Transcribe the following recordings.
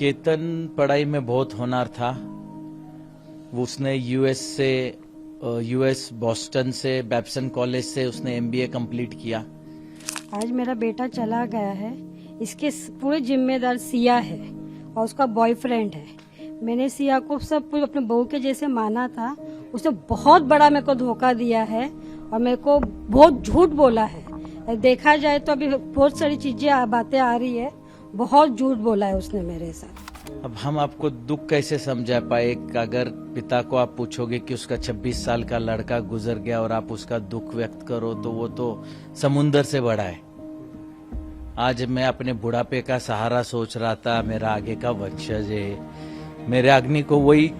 केतन पढ़ाई में बहुत होनहार था। उसने यूएस बॉस्टन से बैप्सन कॉलेज से उसने एमबीए कंप्लीट किया। आज मेरा बेटा चला गया है, इसके पूरे जिम्मेदार सिया है और उसका बॉयफ्रेंड है। मैंने सिया को सब कुछ अपने बहू के जैसे माना था, उसने बहुत बड़ा मेरे को धोखा दिया है और मेरे को बहुत झूठ बोला है। देखा जाए तो अभी बहुत सारी चीजें बातें आ रही है, बहुत झूठ बोला है उसने मेरे साथ। अब हम आपको दुख कैसे समझा पाए? अगर पिता को आप पूछोगे कि उसका 26 साल का लड़का गुजर गया और आप उसका दुख व्यक्त करो तो वो तो समुंदर से बड़ा है। आज मैं अपने बुढ़ापे का सहारा सोच रहा था, मेरा आगे का वंशज है, मेरे अग्नि को वही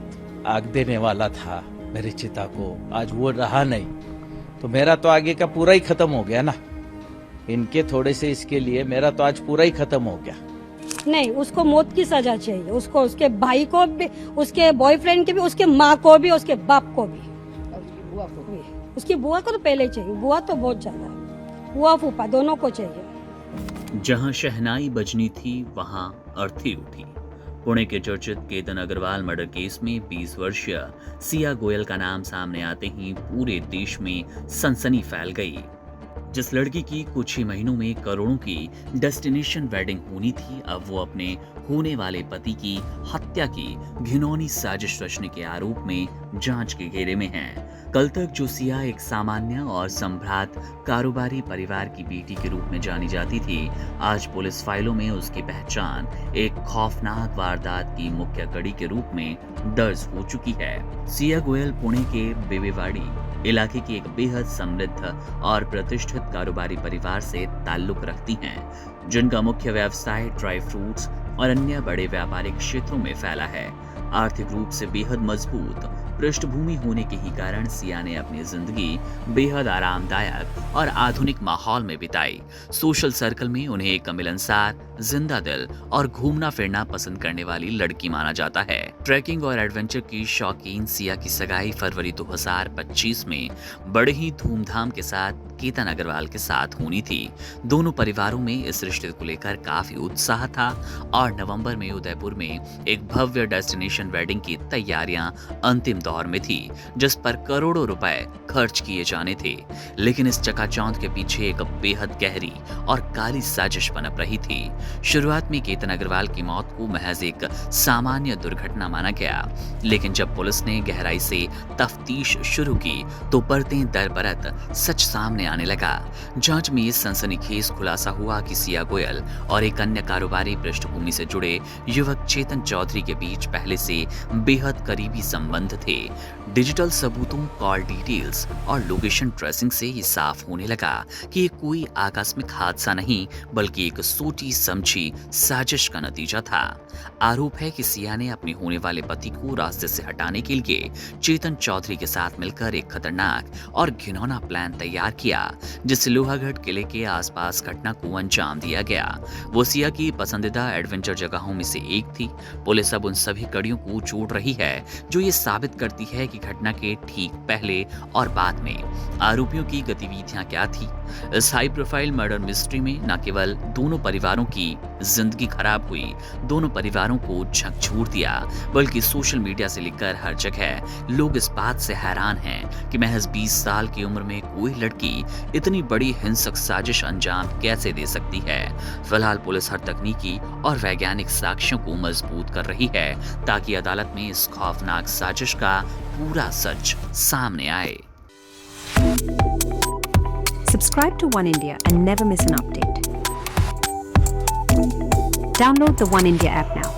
आग देने वाला था, मेरी चिता को। आज वो रहा नहीं तो मेरा तो आगे का पूरा ही खत्म हो गया ना। इनके थोड़े से इसके लिए मेरा तो आज पूरा ही खत्म हो गया। नहीं, उसको मौत की सजा चाहिए, उसको, उसके भाई को भी, उसके बॉयफ्रेंड के भी, उसके माँ को भी, उसके बाप को भी, और उसकी बुआ को भी। उसकी बुआ को तो पहले ही चाहिए, बुआ तो बहुत ज्यादा है, बुआ फूफा दोनों को चाहिए। जहां शहनाई बजनी थी वहां अर्थी उठी। पुणे के चर्चित केतन अग्रवाल मर्डर केस में 20 वर्षीय सिया गोयल का नाम सामने आते ही पूरे देश में सनसनी फैल गई। जिस लड़की की कुछ ही महीनों में करोड़ों की डेस्टिनेशन वेडिंग होनी थी, अब वो अपने होने वाले पति की हत्या की घिनौनी साजिश रचने के आरोप में जांच के घेरे में है। कल तक जो सिया एक सामान्य और संभ्रात कारोबारी परिवार की बेटी के रूप में जानी जाती थी, आज पुलिस फाइलों में उसकी पहचान एक खौफनाक वारदात की मुख्य कड़ी के रूप में दर्ज हो चुकी है। सिया गोयल पुणे के बेवेवाड़ी इलाके की एक बेहद समृद्ध और प्रतिष्ठित कारोबारी परिवार से ताल्लुक रखती हैं, जिनका मुख्य व्यवसाय ड्राई फ्रूट्स और अन्य बड़े व्यापारिक क्षेत्रों में फैला है। आर्थिक रूप से बेहद मजबूत पृष्ठभूमि होने के ही कारण सिया ने अपनी जिंदगी बेहद आरामदायक और आधुनिक माहौल में बिताई। सोशल सर्कल में उन्हें एक मिलनसार, जिंदा दिल और घूमना फिरना पसंद करने वाली लड़की माना जाता है। ट्रैकिंग और एडवेंचर की शौकीन सिया की सगाई फरवरी 2025 में बड़े ही धूमधाम के साथ केतन अग्रवाल के साथ होनी थी। दोनों परिवारों में इस रिश्ते को लेकर काफी उत्साह था और नवंबर में उदयपुर में एक भव्य डेस्टिनेशन वेडिंग की तैयारियां अंतिम दौर में थी, जिस पर करोड़ों रुपए खर्च किए जाने थे। लेकिन इस चकाचौंध के पीछे एक बेहद गहरी और काली साजिश पनप रही थी। शुरुआत में केतन अग्रवाल की मौत को महज एक सामान्य दुर्घटना माना गया, लेकिन जब पुलिस ने गहराई से तफ्तीश शुरू की तो परतें दर परत सच सामने आने लगा। जांच में सनसनीखेज खुलासा हुआ कि सिया गोयल और एक अन्य कारोबारी पृष्ठभूमि से जुड़े युवक चेतन चौधरी के बीच पहले से बेहद करीबी संबंध थे। डिजिटल सबूतों, कॉल डिटेल्स और लोकेशन ट्रेसिंग से ये साफ होने लगा कि ये कोई आकस्मिक हादसा नहीं बल्कि एक सोची समझी साजिश का नतीजा था। आरोप है कि सिया ने अपने होने वाले पति को रास्ते से हटाने के लिए चेतन चौधरी के साथ मिलकर एक खतरनाक और घिनौना प्लान तैयार किया, जिससे लोहागढ़ किले के आसपास घटना को अंजाम दिया गया। वो सिया की पसंदीदा एडवेंचर जगहों में से एक थी। पुलिस अब उन सभी कड़ियों को जोड़ रही है जो ये साबित करती है कि घटना के ठीक पहले और बाद में आरोपियों की गतिविधियां क्या थी। इस हाई प्रोफाइल मर्डर मिस्ट्री में न केवल दोनों परिवारों की जिंदगी खराब हुई, दोनों परिवारों को झकझोर दिया, बल्कि सोशल मीडिया से लेकर हर जगह लोग इस बात से हैरान हैं कि महज 20 साल की उम्र में कोई लड़की इतनी बड़ी हिंसक साजिश अंजाम कैसे दे सकती है। फिलहाल पुलिस हर तकनीकी और वैज्ञानिक साक्ष्यों को मजबूत कर रही है ताकि अदालत में इस खौफनाक साजिश का पूरा सच सामने आए। Subscribe to One India and never miss an update. Download the One India app now.